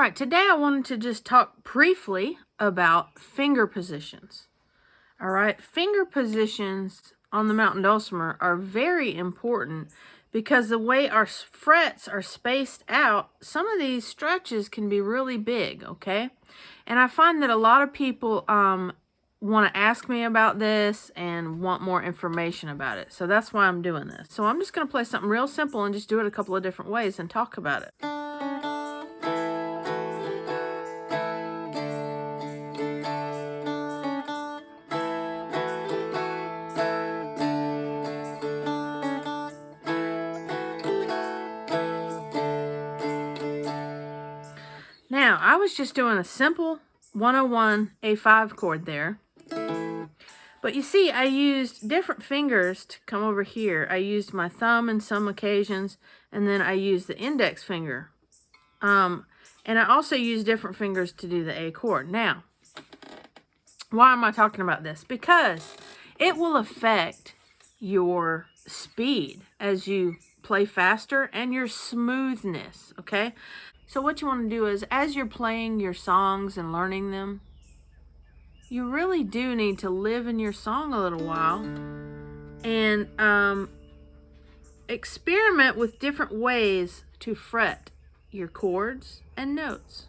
right, today I wanted to just talk briefly about finger positions. All right, finger positions on the mountain dulcimer are very important because the way our frets are spaced out, some of these stretches can be really big, okay? And I find that a lot of people want to ask me about this and want more information about it. So that's why I'm doing this. So I'm just going to play something real simple and just do it a couple of different ways and talk about it. Now, I was just doing a simple 101 A5 chord there. But you see, I used different fingers to come over here. I used my thumb in some occasions, and then I used the index finger. And I also used different fingers to do the A chord. Now, why am I talking about this? Because it will affect your speed as you play faster and your smoothness, okay? So what you want to do is, as you're playing your songs and learning them, you really do need to live in your song a little while and experiment with different ways to fret your chords and notes.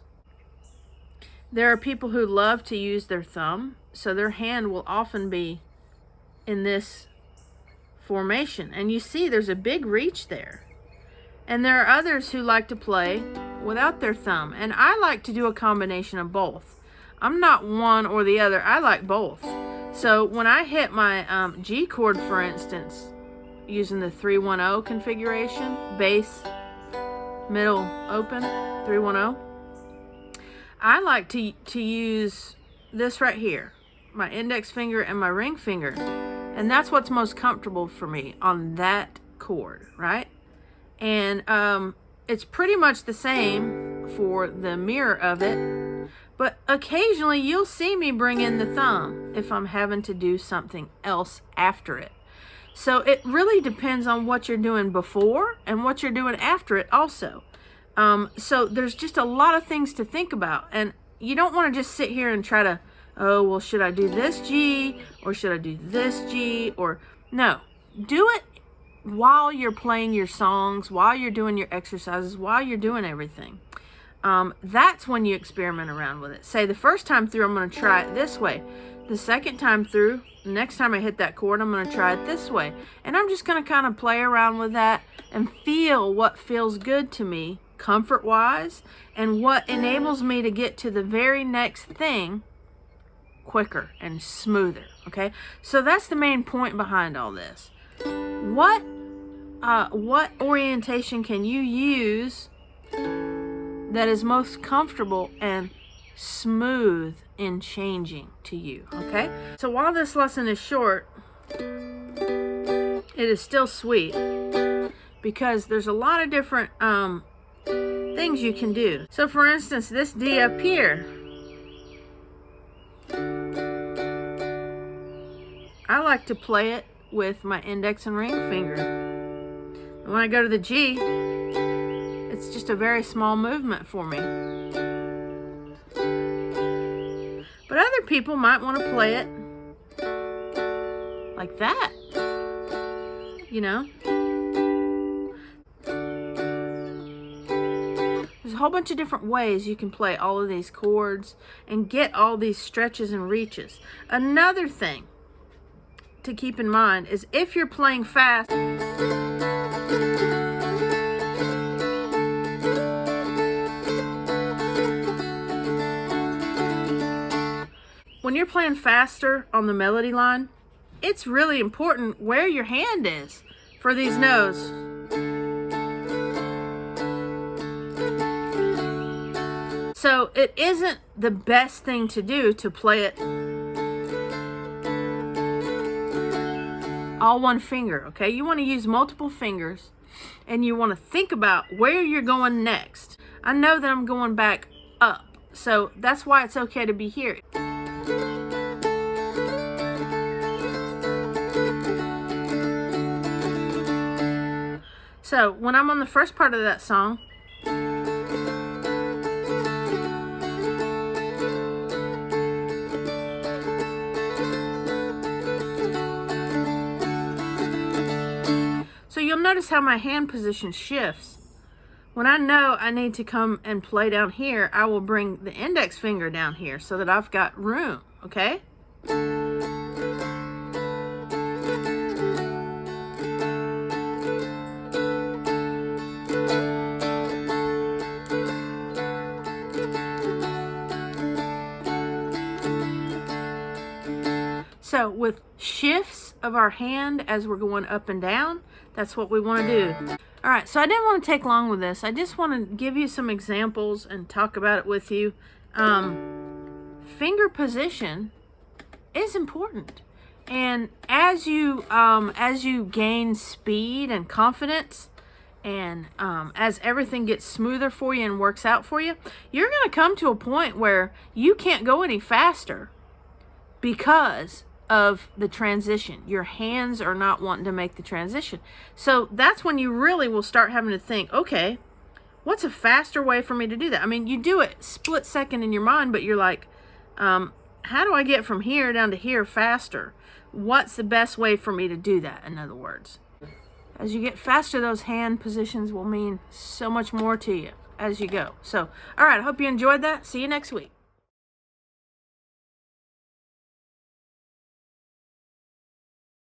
There are people who love to use their thumb, so their hand will often be in this formation. And you see there's a big reach there. And there are others who like to play without their thumb. And I like to do a combination of both. I'm not one or the other. I like both. So when I hit my G chord, for instance, using the 3-1-0 configuration, bass, middle, open, 3-1-0, I like to use this right here, my index finger and my ring finger. And that's what's most comfortable for me on that chord, right? And it's pretty much the same for the mirror of it, but occasionally you'll see me bring in the thumb if I'm having to do something else after it. So it really depends on what you're doing before and what you're doing after it also. So there's just a lot of things to think about, and you don't want to just sit here and try to, oh, well, should I do this G or should I do this G? Or no, do it while you're playing your songs, while you're doing your exercises, while you're doing everything. That's when you experiment around with it. Say the first time through, I'm going to try it this way. The second time through, the next time I hit that chord, I'm going to try it this way. And I'm just going to kind of play around with that and feel what feels good to me, comfort-wise, and what enables me to get to the very next thing quicker and smoother, okay? So that's the main point behind all this. What orientation can you use that is most comfortable and smooth in changing to you, okay? So while this lesson is short, it is still sweet because there's a lot of different things you can do. So for instance, this D up here, I like to play it with my index and ring finger. And when I go to the G, it's just a very small movement for me. But other people might want to play it like that, you know? There's a whole bunch of different ways you can play all of these chords and get all these stretches and reaches. Another thing to keep in mind is if you're playing fast, when you're playing faster on the melody line, it's really important where your hand is for these notes. So it isn't the best thing to do to play it all one finger, okay? You want to use multiple fingers and you want to think about where you're going next. I know that I'm going back up, so that's why it's okay to be here. So when I'm on the first part of that song, you'll notice how my hand position shifts. When I know I need to come and play down here, I will bring the index finger down here so that I've got room, okay? So with shifts of our hand as we're going up and down, that's what we want to do. All right, so I didn't want to take long with this. I just want to give you some examples and talk about it with you. Finger position is important. And as you gain speed and confidence, and as everything gets smoother for you and works out for you, you're going to come to a point where you can't go any faster because of the transition. Your hands are not wanting to make the transition. So that's when you really will start having to think, okay, what's a faster way for me to do that? I mean, you do it split second in your mind, but you're like, how do I get from here down to here faster? What's the best way for me to do that, in other words? As you get faster, those hand positions will mean so much more to you as you go. So, all right, I hope you enjoyed that. See you next week.